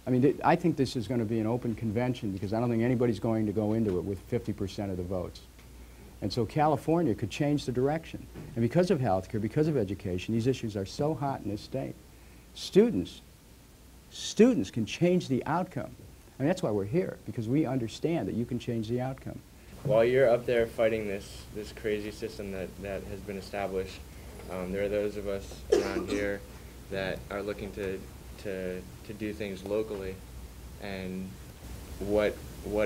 I mean, I think this is going to be an open convention because I don't think anybody's going to go into it with 50% of the votes. And so California could change the direction. And because of health care, because of education, these issues are so hot in this state. Students can change the outcome. I mean, that's why we're here, because we understand that you can change the outcome. While you're up there fighting this crazy system that has been established, there are those of us around here that are looking to do things locally. And what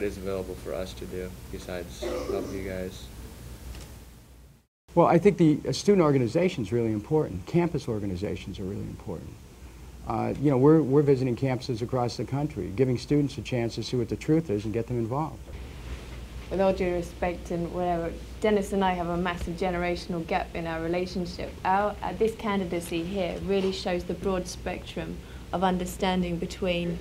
is available for us to do besides help you guys? Well, I think the student organization is really important. Campus organizations are really important. You know, we're visiting campuses across the country, giving students a chance to see what the truth is and get them involved. With all due respect and whatever, Dennis and I have a massive generational gap in our relationship. This candidacy here really shows the broad spectrum of understanding between,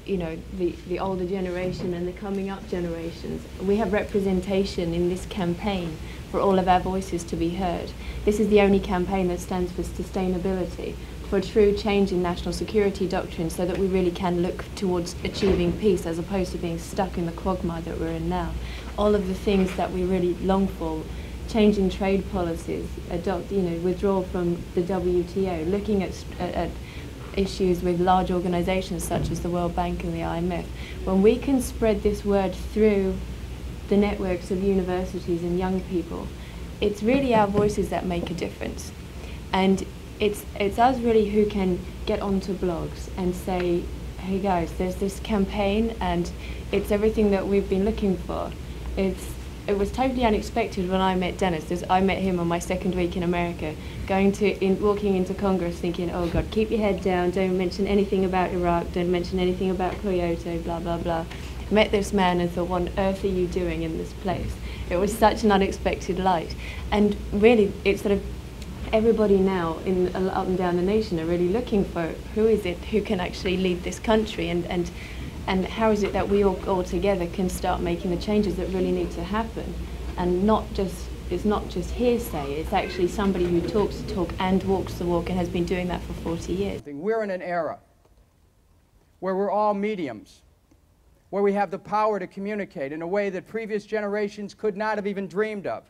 you know, the older generation and the coming up generations. We have representation in this campaign for all of our voices to be heard. This is the only campaign that stands for sustainability, for a true change in national security doctrine so that we really can look towards achieving peace as opposed to being stuck in the quagmire that we're in now. All of the things that we really long for, changing trade policies, withdrawal from the WTO, looking at issues with large organizations such as the World Bank and the IMF. When we can spread this word through the networks of universities and young people, it's really our voices that make a difference. And it's us really who can get onto blogs and say, hey guys, there's this campaign and it's everything that we've been looking for. It was totally unexpected when I met Dennis. I met him on my second week in America, walking into Congress thinking, oh God, keep your head down, don't mention anything about Iraq, don't mention anything about Kyoto, blah, blah, blah. Met this man and thought, what on earth are you doing in this place? It was such an unexpected light. And really, it's sort of everybody now up and down the nation are really looking for who is it who can actually lead this country and how is it that we all together can start making the changes that really need to happen, and it's not just hearsay, it's actually somebody who talks the talk and walks the walk and has been doing that for 40 years. We're in an era where we're all mediums, where we have the power to communicate in a way that previous generations could not have even dreamed of,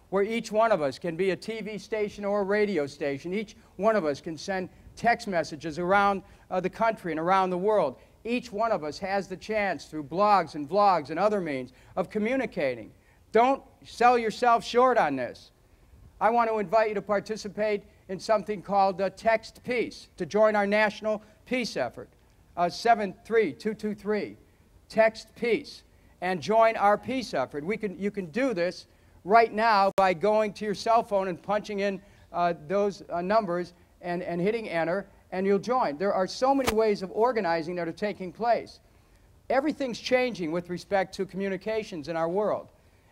where each one of us can be a TV station or a radio station. Each one of us can send text messages around the country and around the world. Each one of us has the chance through blogs and vlogs and other means of communicating. Don't sell yourself short on this. I want to invite you to participate in something called Text Peace, to join our national peace effort. 73223, Text Peace, and join our peace effort. You can do this right now by going to your cell phone and punching in those numbers and hitting enter, and you'll join. There are so many ways of organizing that are taking place. Everything's changing with respect to communications in our world.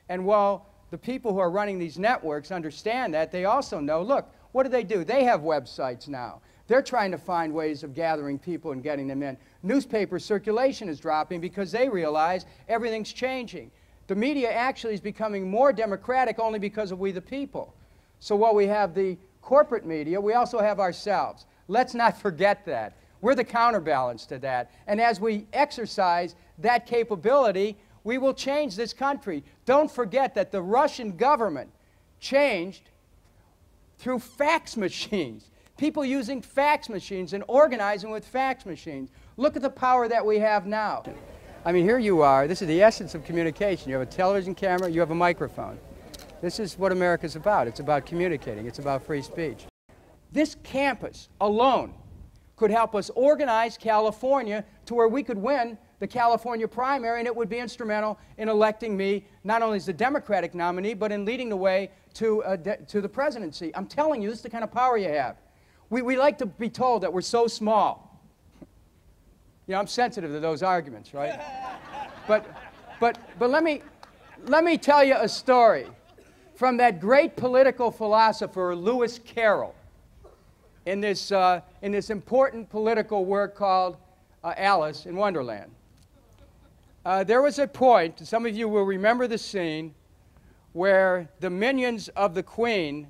And while the people who are running these networks understand that, they also know, look, what do? They have websites now. They're trying to find ways of gathering people and getting them in. Newspaper circulation is dropping because they realize everything's changing. The media actually is becoming more democratic only because of we the people. So while we have the corporate media, we also have ourselves. Let's not forget that. We're the counterbalance to that. And as we exercise that capability, we will change this country. Don't forget that the Russian government changed through fax machines. People using fax machines and organizing with fax machines. Look at the power that we have now. I mean, here you are. This is the essence of communication. You have a television camera, you have a microphone. This is what America's about. It's about communicating. It's about free speech. This campus alone could help us organize California to where we could win the California primary, and it would be instrumental in electing me not only as the Democratic nominee, but in leading the way to the presidency. I'm telling you, this is the kind of power you have. We like to be told that we're so small. You know, I'm sensitive to those arguments, right? but let me tell you a story from that great political philosopher, Lewis Carroll, in this important political work called Alice in Wonderland. There was a point, some of you will remember the scene, where the minions of the Queen,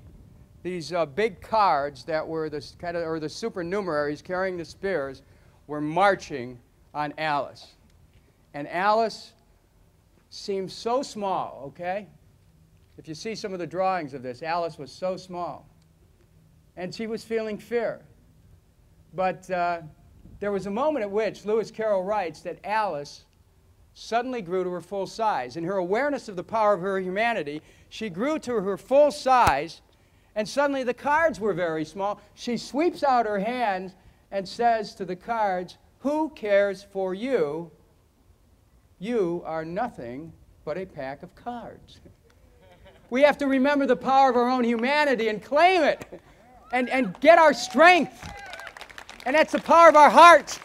these big cards that were the supernumeraries carrying the spears, were marching on Alice. And Alice seems so small, okay? If you see some of the drawings of this, Alice was so small. And she was feeling fear. But there was a moment at which Lewis Carroll writes that Alice suddenly grew to her full size. In her awareness of the power of her humanity, she grew to her full size, and suddenly the cards were very small. She sweeps out her hands and says to the cards, "Who cares for you? You are nothing but a pack of cards." We have to remember the power of our own humanity and claim it and get our strength. And that's the power of our hearts.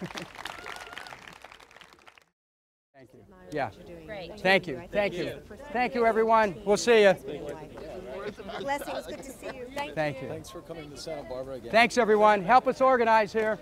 Thank you. Yeah. Great. Thank you. Thank you. Thank you, everyone. We'll see you. Blessings. Good to see you. Thank you. Thanks for coming to Santa Barbara again. Thanks, everyone. Help us organize here.